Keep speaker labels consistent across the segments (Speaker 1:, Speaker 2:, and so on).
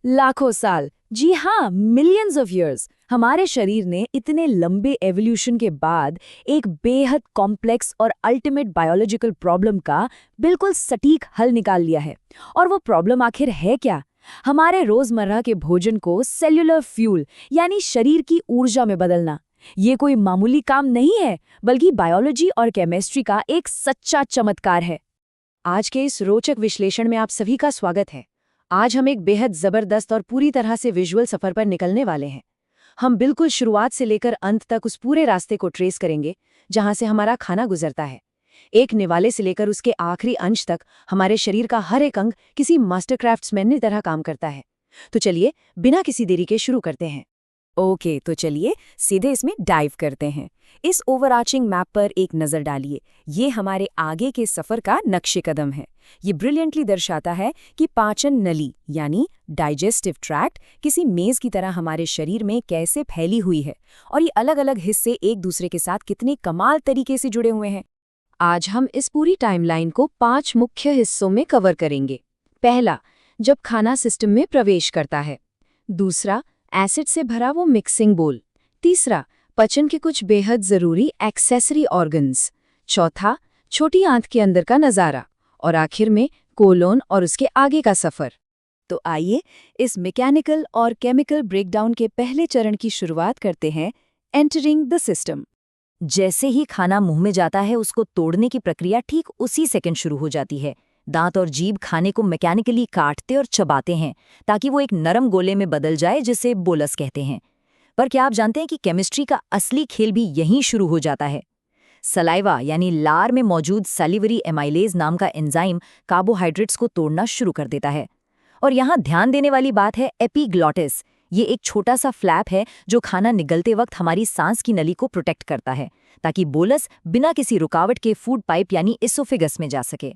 Speaker 1: लाखों साल, जी हाँ, मिलियंस ऑफ ईयर्स। हमारे शरीर ने इतने लंबे एवोल्यूशन के बाद एक बेहद कॉम्प्लेक्स और अल्टीमेट बायोलॉजिकल प्रॉब्लम का बिल्कुल सटीक हल निकाल लिया है। और वो प्रॉब्लम आखिर है क्या? हमारे रोजमर्रा के भोजन को सेल्युलर फ्यूल यानी शरीर की ऊर्जा में बदलना। ये कोई मामूली काम नहीं है, बल्कि बायोलॉजी और केमिस्ट्री का एक सच्चा चमत्कार है।
Speaker 2: आज के इस रोचक विश्लेषण में आप सभी का स्वागत है। आज हम एक बेहद जबरदस्त और पूरी तरह से विजुअल सफर पर निकलने वाले हैं। हम बिल्कुल शुरुआत से लेकर अंत तक उस पूरे रास्ते को ट्रेस करेंगे जहां से हमारा खाना गुजरता है। एक निवाले से लेकर उसके आखिरी अंश तक हमारे शरीर का हर एक अंग किसी मास्टर क्राफ्ट्समैन की तरह काम करता है। तो चलिए बिना किसी देरी के शुरू करते हैं।
Speaker 1: ओके, तो चलिए सीधे इसमें डाइव करते हैं। इस ओवरआर्चिंग मैप पर एक नज़र डालिए। ये हमारे आगे के सफ़र का नक्शे कदम है। ये ब्रिलियंटली दर्शाता है कि पाचन नली यानी डाइजेस्टिव ट्रैक्ट किसी मेज़ की तरह हमारे शरीर में कैसे फैली हुई है और ये अलग अलग हिस्से एक दूसरे के साथ कितने कमाल तरीके से जुड़े हुए हैं।
Speaker 2: आज हम इस पूरी टाइमलाइन को 5 मुख्य हिस्सों में कवर करेंगे। पहला, जब खाना सिस्टम में प्रवेश करता है। दूसरा, एसिड से भरा वो मिक्सिंग बोल। तीसरा, पचन के कुछ बेहद ज़रूरी एक्सेसरी ऑर्गन्स। चौथा, छोटी आंत के अंदर का नज़ारा। और आखिर में कोलोन और उसके आगे का सफ़र।
Speaker 1: तो आइए इस मैकेनिकल और केमिकल ब्रेकडाउन के पहले चरण की शुरुआत करते हैं, एंटरिंग द सिस्टम। जैसे ही खाना मुंह में जाता है, उसको तोड़ने की प्रक्रिया ठीक उसी सेकंड शुरू हो जाती है। दांत और जीभ खाने को मैकेनिकली काटते और चबाते हैं ताकि वो एक नरम गोले में बदल जाए, जिसे बोलस कहते हैं। पर क्या आप जानते हैं कि केमिस्ट्री का असली खेल भी यहीं शुरू हो जाता है? सलाइवा यानी लार में मौजूद सैलिवरी एमाइलेज नाम का एंजाइम कार्बोहाइड्रेट्स को तोड़ना शुरू कर देता है। और यहाँ ध्यान देने वाली बात है एपिग्लॉटिस। ये एक छोटा सा फ्लैप है जो खाना निगलते वक्त हमारी सांस की नली को प्रोटेक्ट करता है, ताकि बोलस बिना किसी रुकावट के फूड पाइप यानी इसोफेगस में जा सके।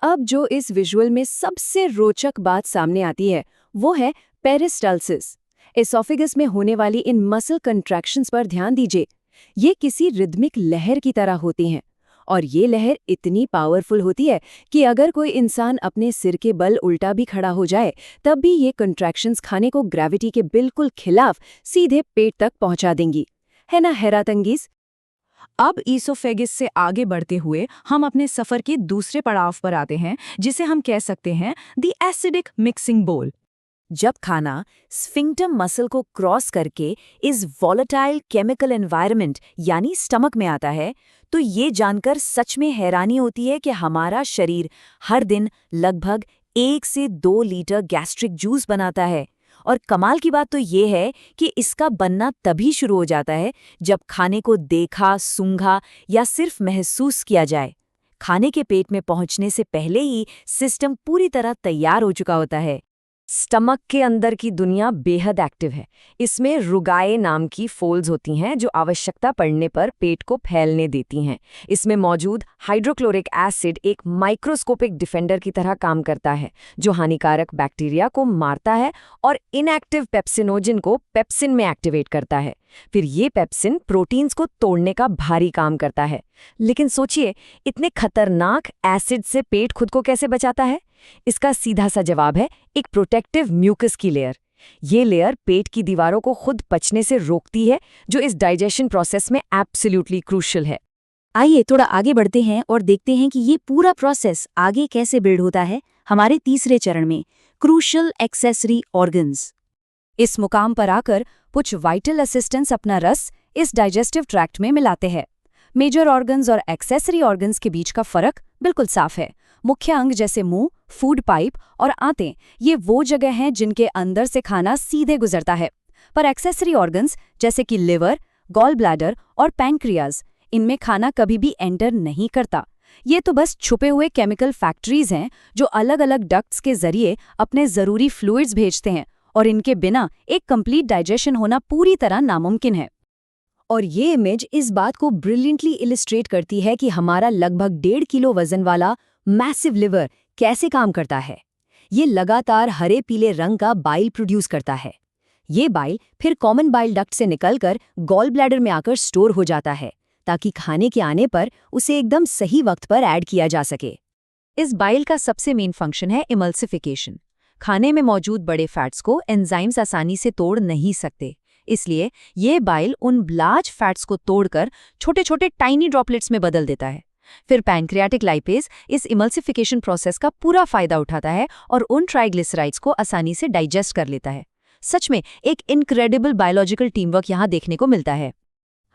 Speaker 2: अब जो इस विजुअल में सबसे रोचक बात सामने आती है वो है पेरिस्टाल्सिस। एसोफेगस में होने वाली इन मसल कंट्रैक्शंस पर ध्यान दीजिए। ये किसी रिदमिक लहर की तरह होती हैं और ये लहर इतनी पावरफुल होती है कि अगर कोई इंसान अपने सिर के बल उल्टा भी खड़ा हो जाए, तब भी ये कंट्रैक्शंस खाने को ग्रेविटी के बिल्कुल खिलाफ सीधे पेट तक पहुंचा देंगी। है ना हैरतअंगेज?
Speaker 1: अब ईसोफेगिस से आगे बढ़ते हुए हम अपने सफर के दूसरे पड़ाव पर आते हैं, जिसे हम कह सकते हैं द एसिडिक मिक्सिंग बोल। जब खाना स्फिंक्टम मसल को क्रॉस करके इस वॉलेटाइल केमिकल एनवायरनमेंट यानी स्टमक में आता है, तो ये जानकर सच में हैरानी होती है कि हमारा शरीर हर दिन लगभग 1 से 2 लीटर गैस्ट्रिक जूस बनाता है। और कमाल की बात तो ये है कि इसका बनना तभी शुरू हो जाता है जब खाने को देखा, सूंघा या सिर्फ महसूस किया जाए। खाने के पेट में पहुंचने से पहले ही सिस्टम पूरी तरह तैयार हो चुका होता है। स्टमक के अंदर की दुनिया बेहद एक्टिव है। इसमें रुगाए नाम की फोल्ड्स होती हैं जो आवश्यकता पड़ने पर पेट को फैलने देती हैं। इसमें मौजूद हाइड्रोक्लोरिक एसिड एक माइक्रोस्कोपिक डिफेंडर की तरह काम करता है, जो हानिकारक बैक्टीरिया को मारता है और इनएक्टिव पेप्सिनोजिन को पेप्सिन में एक्टिवेट करता है। फिर ये पेप्सिन प्रोटीन्स को तोड़ने का भारी काम करता है। लेकिन सोचिए, इतने खतरनाक एसिड से पेट खुद को कैसे बचाता है? इसका सीधा सा जवाब है एक प्रोटेक्टिव म्यूकस की लेयर। ये लेयर पेट की दीवारों को खुद पचने से रोकती है, जो इस डाइजेशन प्रोसेस में एब्सोल्युटली क्रूशियल है।
Speaker 2: आइए थोड़ा आगे बढ़ते हैं और देखते हैं कि ये पूरा प्रोसेस आगे कैसे बिल्ड होता है हमारे तीसरे चरण में, क्रूशियल एक्सेसरी ऑर्गन्स।
Speaker 1: इस मुकाम पर आकर कुछ वाइटल असिस्टेंट्स अपना रस इस डाइजेस्टिव ट्रैक्ट में मिलाते हैं। मेजर ऑर्गन्स और एक्सेसरी ऑर्गन्स के बीच का फर्क बिल्कुल साफ है। मुख्य अंग जैसे मुंह, फूड पाइप और आंतें, ये वो जगह हैं जिनके अंदर से खाना सीधे गुजरता है। पर एक्सेसरी ऑर्गन्स जैसे कि लिवर, गॉल ब्लैडर और पैंक्रियाज, इनमें खाना कभी भी एंटर नहीं करता। ये तो बस छुपे हुए केमिकल फैक्ट्रीज हैं जो अलग अलग डक्ट्स के जरिए अपने ज़रूरी फ्लूइड्स भेजते हैं, और इनके बिना एक कंप्लीट डाइजेशन होना पूरी तरह नामुमकिन है। और ये इमेज इस बात को ब्रिलियंटली इलिस्ट्रेट करती है कि हमारा लगभग 1.5 किलो वजन वाला मैसिव लिवर कैसे काम करता है। ये लगातार हरे पीले रंग का बाइल प्रोड्यूस करता है। ये बाइल फिर कॉमन बाइल डक्ट से निकलकर गॉल ब्लैडर में आकर स्टोर हो जाता है, ताकि खाने के आने पर उसे एकदम सही वक्त पर ऐड किया जा सके। इस बाइल का सबसे मेन फंक्शन है इमल्सिफिकेशन। खाने में मौजूद बड़े फैट्स को एंजाइम्स आसानी से तोड़ नहीं सकते, इसलिए ये बाइल उन लार्ज फैट्स को तोड़कर छोटे छोटे टाइनी ड्रॉपलेट्स में बदल देता है। फिर पैनक्रियाटिक लाइपेज इस इमल्सिफिकेशन प्रोसेस का पूरा फायदा उठाता है और उन ट्राइग्लिसराइड्स को आसानी से डाइजेस्ट कर लेता है। सच में एक इनक्रेडिबल बायोलॉजिकल टीमवर्क यहाँ देखने को मिलता है।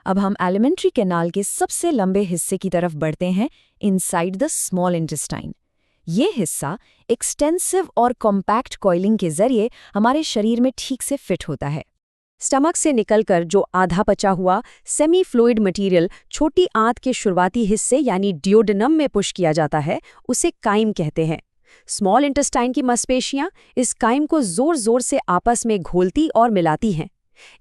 Speaker 2: अब हम एलिमेंट्री कैनाल के सबसे लंबे हिस्से की तरफ बढ़ते हैं, इनसाइड द स्मॉल इंटेस्टाइन। ये हिस्सा एक्सटेंसिव और कॉम्पैक्ट कॉइलिंग के जरिए हमारे शरीर में ठीक से फिट होता है। स्टमक से निकलकर जो आधा पचा हुआ सेमी फ्लूइड मटेरियल छोटी आंत के शुरुआती हिस्से यानी डियोडेनम में पुश किया जाता है, उसे काइम कहते हैं। स्मॉल इंटेस्टाइन की मांसपेशियां इस काइम को जोर जोर से आपस में घोलती और मिलाती हैं।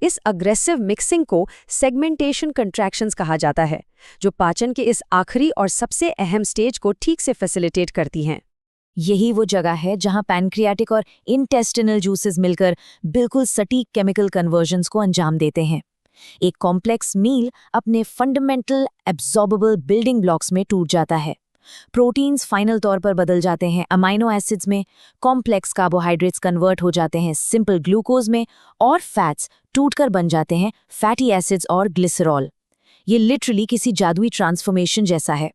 Speaker 2: इस अग्रेसिव मिक्सिंग को सेगमेंटेशन कंट्रैक्शंस कहा जाता है, जो पाचन के इस आखिरी और सबसे अहम स्टेज को ठीक से फैसिलिटेट करती हैं।
Speaker 1: यही वो जगह है जहां पैनक्रियाटिक और इंटेस्टिनल जूसेस मिलकर बिल्कुल सटीक केमिकल कन्वर्जन्स को अंजाम देते हैं। एक कॉम्प्लेक्स मील अपने फंडामेंटल एब्जॉर्बेबल बिल्डिंग ब्लॉक्स में टूट जाता है। प्रोटीन्स फाइनल तौर पर बदल जाते हैं अमाइनो एसिड्स में, कॉम्प्लेक्स कार्बोहाइड्रेट्स कन्वर्ट हो जाते हैं सिंपल ग्लूकोज में, और फैट्स टूटकर बन जाते हैं फैटी एसिड्स और ग्लिसरॉल। ये लिटरली किसी जादुई ट्रांसफॉर्मेशन जैसा है।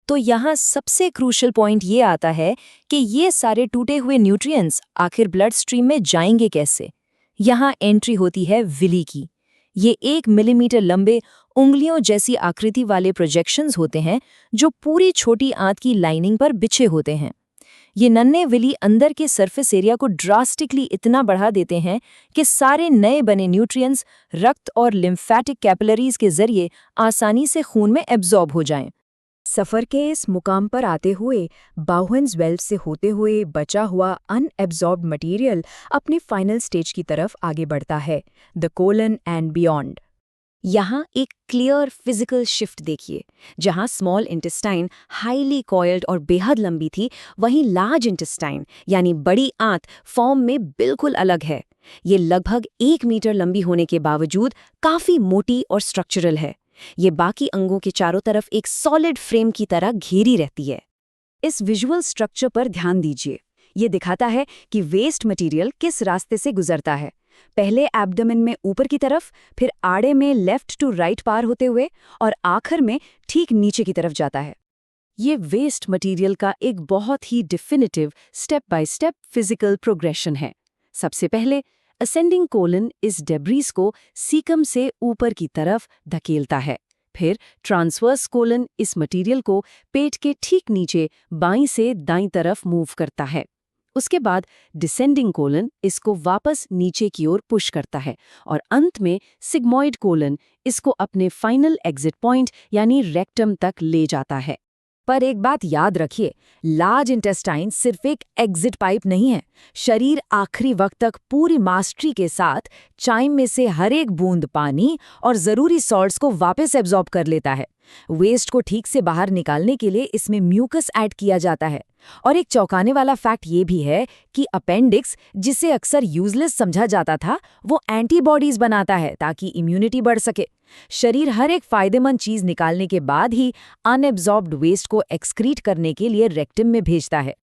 Speaker 1: तो यहाँ सबसे क्रूशियल पॉइंट ये आता है कि ये सारे टूटे हुए न्यूट्रिएंट्स आखिर ब्लड स्ट्रीम में जाएंगे कैसे। यहाँ एंट्री होती है विली की। ये 1 मिलीमीटर लंबे उंगलियों जैसी आकृति वाले प्रोजेक्शंस होते हैं जो पूरी छोटी आंत की लाइनिंग पर बिछे होते हैं। ये नन्हे विली अंदर के सरफेस एरिया को ड्रास्टिकली इतना बढ़ा देते हैं कि सारे नए बने न्यूट्रिएंट्स रक्त और लिम्फेटिक कैपिलरीज के जरिए आसानी से खून में एब्जॉर्ब हो जाएं।
Speaker 2: सफ़र के इस मुकाम पर आते हुए बाउहेंस वेल्व से होते हुए बचा हुआ अनएब्जॉर्ब्ड मटेरियल अपने फाइनल स्टेज की तरफ आगे बढ़ता है, द कोलन एंड बियॉन्ड। यहाँ एक क्लियर फिजिकल शिफ्ट देखिए। जहाँ स्मॉल इंटेस्टाइन हाईली कॉइल्ड और बेहद लंबी थी, वहीं लार्ज इंटेस्टाइन यानी बड़ी आंत फॉर्म में बिल्कुल अलग है। ये लगभग 1 मीटर लंबी होने के बावजूद काफ़ी मोटी और स्ट्रक्चरल है। ये बाकी अंगों के चारों तरफ एक सॉलिड फ्रेम की तरह घेरी रहती है। इस विजुअल स्ट्रक्चर पर ध्यान दीजिए। ये दिखाता है कि वेस्ट मटेरियल किस रास्ते से गुजरता है। पहले एब्डोमेन में ऊपर की तरफ, फिर आड़े में लेफ्ट टू राइट पार होते हुए, और आखिर में ठीक नीचे की तरफ जाता है। ये वेस्ट मटेरियल का एक बहुत ही definitive step by step physical progression है। सबसे पहले असेंडिंग कोलन इस डेब्रीज को सीकम से ऊपर की तरफ धकेलता है। फिर ट्रांसवर्स कोलन इस मटेरियल को पेट के ठीक नीचे बाईं से दाईं तरफ मूव करता है। उसके बाद डिसेंडिंग कोलन इसको वापस नीचे की ओर पुश करता है, और अंत में सिग्मॉइड कोलन इसको अपने फाइनल एग्जिट पॉइंट यानी रेक्टम तक ले जाता है। पर एक बात याद रखिए, लार्ज इंटेस्टाइन सिर्फ एक एग्जिट पाइप नहीं है। शरीर आखिरी वक्त तक पूरी मास्टरी के साथ चाइम में से हर एक बूंद पानी और ज़रूरी सॉल्ट्स को वापस एब्जॉर्ब कर लेता है। वेस्ट को ठीक से बाहर निकालने के लिए इसमें म्यूकस ऐड किया जाता है। और एक चौंकाने वाला फैक्ट ये भी है कि अपेंडिक्स, जिसे अक्सर यूजलेस समझा जाता था, वो एंटीबॉडीज बनाता है ताकि इम्यूनिटी बढ़ सके। शरीर हर एक फायदेमंद चीज निकालने के बाद ही अनएब्जॉर्ब्ड वेस्ट को एक्सक्रीट करने के लिए रेक्टम में भेजता है।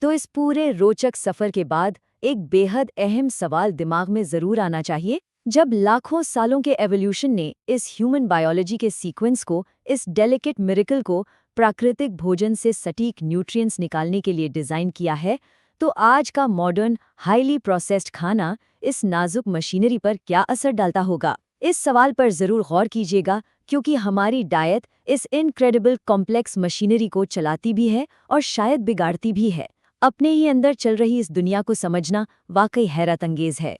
Speaker 2: तो इस पूरे रोचक सफर के बाद एक बेहद अहम सवाल दिमाग में जरूर आना चाहिए। जब लाखों सालों के एवोल्यूशन ने इस ह्यूमन बायोलॉजी के सीक्वेंस को, इस डेलिकेट मिरेकल को प्राकृतिक भोजन से सटीक न्यूट्रिएंट्स निकालने के लिए डिज़ाइन किया है, तो आज का मॉडर्न हाईली प्रोसेस्ड खाना इस नाजुक मशीनरी पर क्या असर डालता होगा? इस सवाल पर ज़रूर गौर कीजिएगा, क्योंकि हमारी डाइट इस इनक्रेडिबल कॉम्प्लेक्स मशीनरी को चलाती भी है और शायद बिगाड़ती भी है। अपने ही अंदर चल रही इस दुनिया को समझना वाकई हैरत अंगेज है।